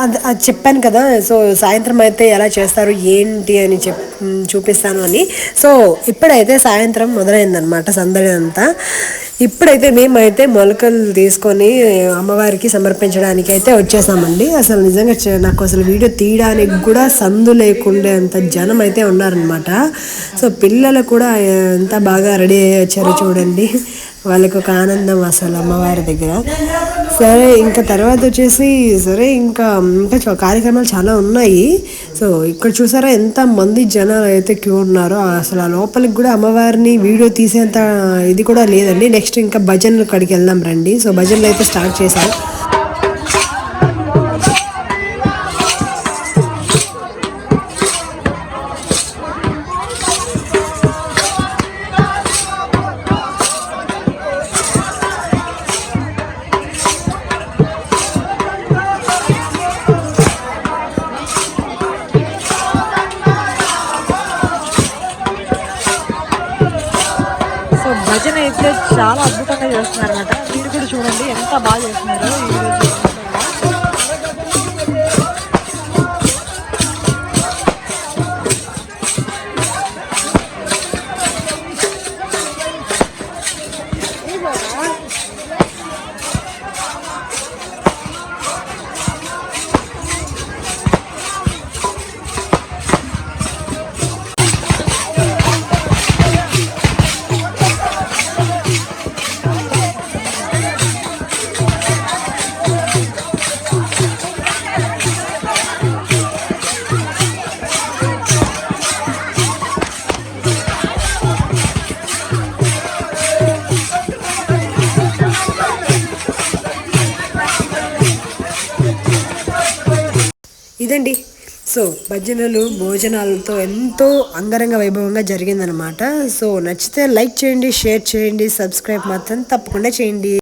అది అది చెప్పాను కదా. సో సాయంత్రం అయితే ఎలా చేస్తారు ఏంటి అని చూపిస్తాను అని. సో ఇప్పుడైతే సాయంత్రం మొదలైందనమాట సందడి అంతా. ఇప్పుడైతే మేమైతే మొలకలు తీసుకొని అమ్మవారికి సమర్పించడానికి అయితే వచ్చేసామండి. అసలు నిజంగా నాకు అసలు వీడియో తీయడానికి కూడా సందు లేకుండే అంత జనం అయితే ఉన్నారనమాట. సో పిల్లలు కూడా ఎంత బాగా రెడీ అయ్యి వచ్చారో చూడండి. వాళ్ళకి ఒక ఆనందం అసలు అమ్మవారి దగ్గర. సరే ఇంకా తర్వాత వచ్చేసి సరే ఇంకా ఇంకా కార్యక్రమాలు చాలా ఉన్నాయి. సో ఇక్కడ చూసారా ఎంత మంది జనాలు అయితే క్యూ ఉన్నారో. అసలు ఆ లోపలికి కూడా అమ్మవారిని వీడియో తీసేంత ఇది కూడా లేదండి. నెక్స్ట్ ఇంకా భజనలు కాడికి వెళ్దాం రండి. సో భజనలు అయితే స్టార్ట్ చేశారు. సో భజన అయితే చాలా అద్భుతంగా చేస్తున్నారు అనమాట. మీరు కూడా చూడండి ఎంత బాగా చేస్తున్నారో ఈరోజు. ఇదండి. సో భజనలు భోజనాలతో ఎంతో అంగరంగ వైభవంగా జరిగిందనమాట. సో నచ్చితే లైక్ చేయండి, షేర్ చేయండి, సబ్స్క్రైబ్ మాత్రం తప్పకుండా చేయండి.